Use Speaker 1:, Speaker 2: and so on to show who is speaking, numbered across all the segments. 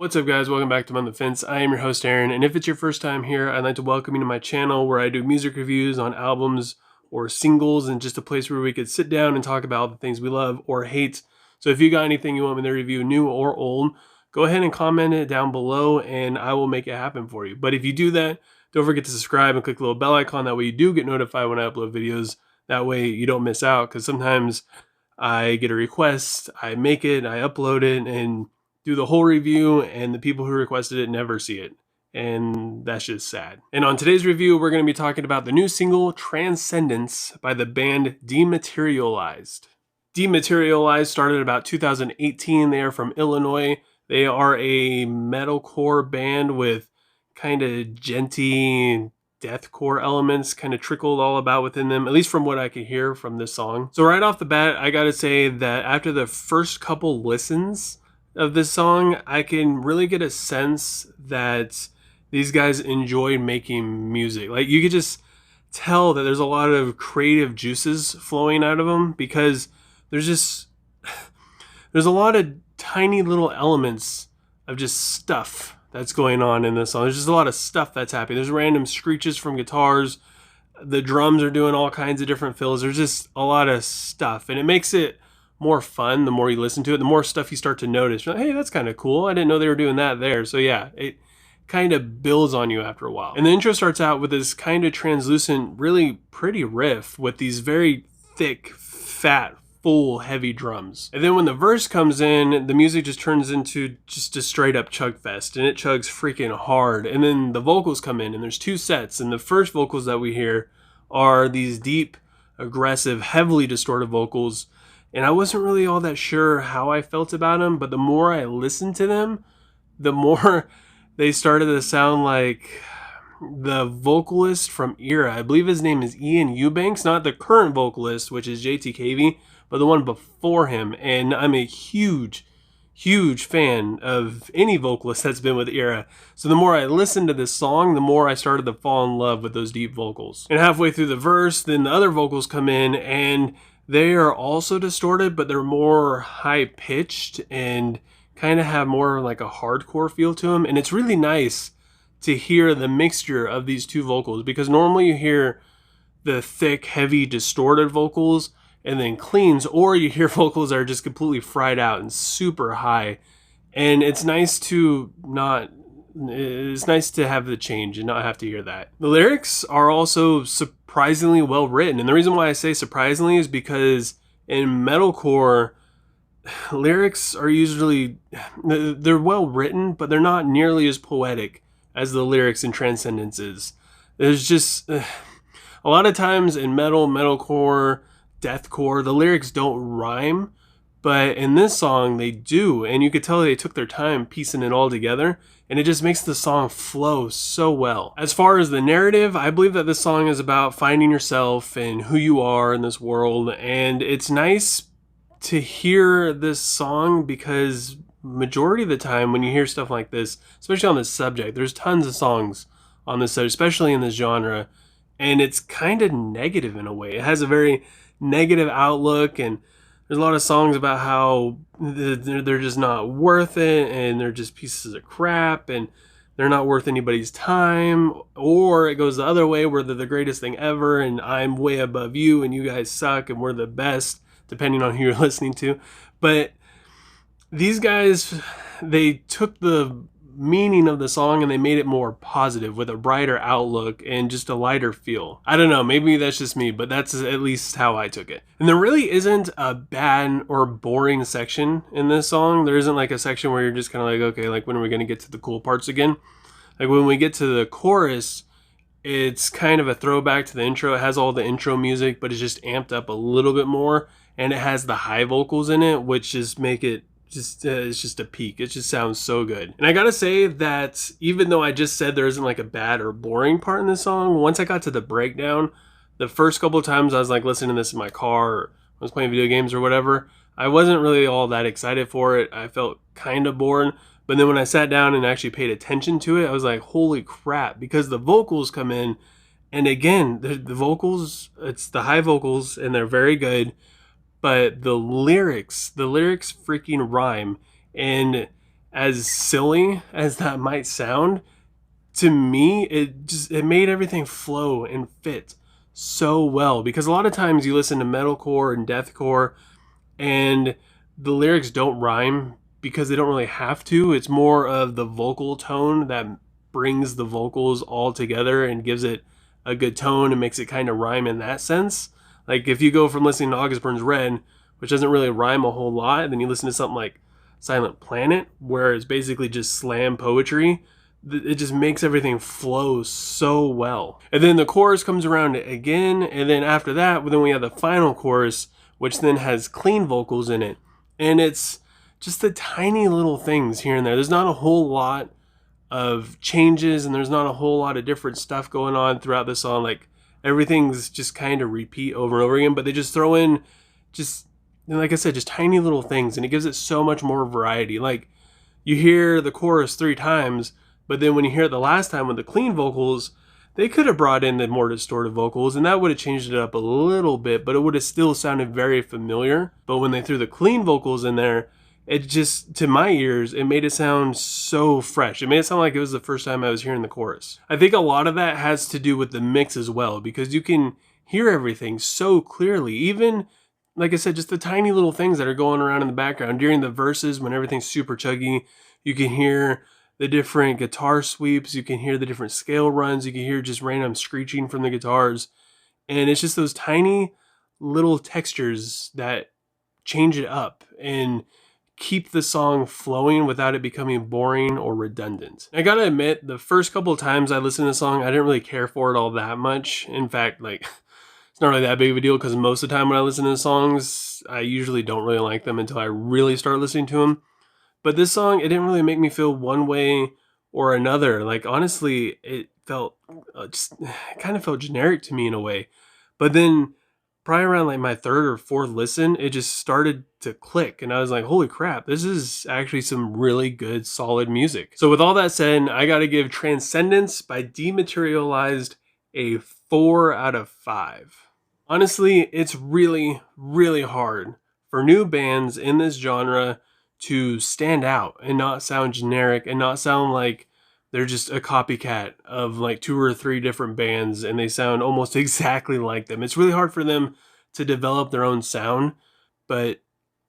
Speaker 1: What's up, guys? Welcome back to On the Fence. I am your host, Aaron, and if it's your first time here, I'd like to welcome you to my channel where I do music reviews on albums or singles, and just a place where we could sit down and talk about the things we love or hate. So if you got anything you want me to review, new or old, go ahead and comment it down below and I will make it happen for you. But if you do that, don't forget to subscribe and click the little bell icon. That way you do get notified when I upload videos. That way you don't miss out, because sometimes I get a request, I make it, I upload it, and do the whole review, and the people who requested it never see it. And that's just sad. And on today's review, we're going to be talking about the new single, Transcendence, by the band DEMATERIALIZE. DEMATERIALIZE started about 2018. They are from Illinois. They are a metalcore band with kind of djenty deathcore elements kind of trickled all about within them, at least from what I could hear from this song. So right off the bat, I gotta say that after the first couple listens of this song, I can really get a sense that these guys enjoy making music. Like, you could just tell that there's a lot of creative juices flowing out of them, because there's a lot of tiny little elements of just stuff that's going on in this song. There's just a lot of stuff that's happening. There's random screeches from guitars. The drums are doing all kinds of different fills. There's just a lot of stuff, and it makes it more fun the more you listen to it. The more stuff you start to notice. You're like, hey, that's kind of cool. I didn't know they were doing that there. So yeah, it kind of builds on you after a while. And the intro starts out with this kind of translucent, really pretty riff with these very thick, fat, full, heavy drums. And then when the verse comes in, the music just turns into just a straight up chug fest, and it chugs freaking hard. And then the vocals come in, and there's two sets. And the first vocals that we hear are these deep, aggressive, heavily distorted vocals. And I wasn't really all that sure how I felt about them, but the more I listened to them, the more they started to sound like the vocalist from Era. I believe his name is Ian Eubanks, not the current vocalist, which is JTKV, but the one before him. And I'm a huge fan of any vocalist that's been with Era. So the more I listened to this song, the more I started to fall in love with those deep vocals. And halfway through the verse, then the other vocals come in, and they are also distorted, but they're more high-pitched and kind of have more like a hardcore feel to them. And it's really nice to hear the mixture of these two vocals, because normally you hear the thick, heavy, distorted vocals and then cleans, or you hear vocals that are just completely fried out and super high. And it's nice to have the change and not have to hear that. The lyrics are also surprisingly well written. And the reason why I say surprisingly is because in metalcore, lyrics are usually, they're well written, but they're not nearly as poetic as the lyrics in Transcendence is. There's just a lot of times in metalcore, deathcore, the lyrics don't rhyme, but in this song they do, and you could tell they took their time piecing it all together, and it just makes the song flow so well. As far as the narrative, I believe that this song is about finding yourself and who you are in this world, and it's nice to hear this song because majority of the time when you hear stuff like this, especially on this subject, there's tons of songs on this subject, especially in this genre, and it's kind of negative in a way. It has a very negative outlook, and there's a lot of songs about how they're just not worth it, and they're just pieces of crap, and they're not worth anybody's time. Or it goes the other way, where they're the greatest thing ever, and I'm way above you, and you guys suck, and we're the best, depending on who you're listening to. But these guys, they took the meaning of the song and they made it more positive, with a brighter outlook and just a lighter feel. I don't know, maybe that's just me, but that's at least how I took it. And there really isn't a bad or boring section in this song. There isn't like a section where you're just kind of like, okay, like when are we going to get to the cool parts again? Like when we get to the chorus, it's kind of a throwback to the intro. It has all the intro music, but it's just amped up a little bit more, and it has the high vocals in it, which just make it it's just a peak. It just sounds so good. And I gotta say that even though I just said there isn't like a bad or boring part in this song, once I got to the breakdown, the first couple of times I was like listening to this in my car, or I was playing video games or whatever, I wasn't really all that excited for it. I felt kind of bored. But then when I sat down and actually paid attention to it, I was like, holy crap, because the vocals come in, and again, the vocals, it's the high vocals, and they're very good. But the lyrics freaking rhyme. And as silly as that might sound, to me, it made everything flow and fit so well. Because a lot of times you listen to metalcore and deathcore, and the lyrics don't rhyme because they don't really have to. It's more of the vocal tone that brings the vocals all together and gives it a good tone and makes it kind of rhyme in that sense. Like if you go from listening to August Burns Red, which doesn't really rhyme a whole lot, and then you listen to something like Silent Planet, where it's basically just slam poetry, it just makes everything flow so well. And then the chorus comes around again, and then after that, then we have the final chorus, which then has clean vocals in it. And it's just the tiny little things here and there. There's not a whole lot of changes, and there's not a whole lot of different stuff going on throughout the song. Like everything's just kind of repeat over and over again, but they just throw in just, like I said, just tiny little things, and it gives it so much more variety. Like you hear the chorus 3 times, but then when you hear it the last time with the clean vocals, they could have brought in the more distorted vocals, and that would have changed it up a little bit, but it would have still sounded very familiar. But when they threw the clean vocals in there, it just, to my ears, it made it sound so fresh. It made it sound like it was the first time I was hearing the chorus. I think a lot of that has to do with the mix as well, because you can hear everything so clearly. Even, like I said, just the tiny little things that are going around in the background. During the verses, when everything's super chuggy, you can hear the different guitar sweeps, you can hear the different scale runs, you can hear just random screeching from the guitars. And it's just those tiny little textures that change it up and keep the song flowing without it becoming boring or redundant. I gotta admit, the first couple of times I listened to the song, I didn't really care for it all that much. In fact, like, it's not really that big of a deal, because most of the time when I listen to the songs, I usually don't really like them until I really start listening to them. But this song, it didn't really make me feel one way or another. Like, honestly, it felt it kind of felt generic to me in a way. But then probably around like my 3rd or 4th listen, it just started to click. And I was like, holy crap, this is actually some really good, solid music. So with all that said, I got to give Transcendence by DEMATERIALIZE a 4 out of 5. Honestly, it's really, really hard for new bands in this genre to stand out and not sound generic and not sound like they're just a copycat of like 2 or 3 different bands and they sound almost exactly like them. It's really hard for them to develop their own sound, but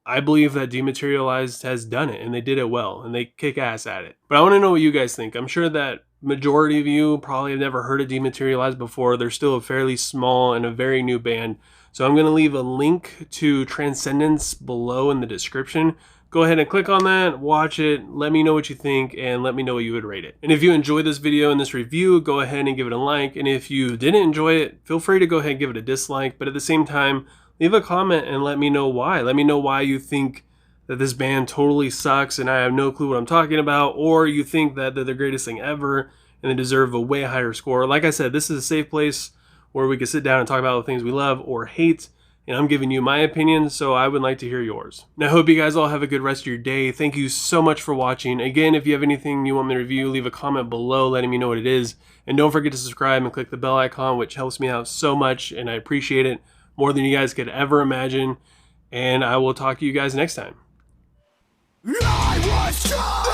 Speaker 1: I believe that DEMATERIALIZE has done it, and they did it well, and they kick ass at it. But I want to know what you guys think. I'm sure that majority of you probably have never heard of DEMATERIALIZE before. They're still a fairly small and a very new band. So I'm going to leave a link to Transcendence below in the description. Go ahead and click on that, watch it, let me know what you think, and let me know what you would rate it. And if you enjoyed this video and this review, go ahead and give it a like. And if you didn't enjoy it, feel free to go ahead and give it a dislike. But at the same time, leave a comment and let me know why. Let me know why you think that this band totally sucks and I have no clue what I'm talking about, or you think that they're the greatest thing ever and they deserve a way higher score. Like I said, this is a safe place where we can sit down and talk about the things we love or hate. And I'm giving you my opinion, so I would like to hear yours. Now, I hope you guys all have a good rest of your day. Thank you so much for watching. Again, if you have anything you want me to review, leave a comment below letting me know what it is. And don't forget to subscribe and click the bell icon, which helps me out so much, and I appreciate it more than you guys could ever imagine. And I will talk to you guys next time. I was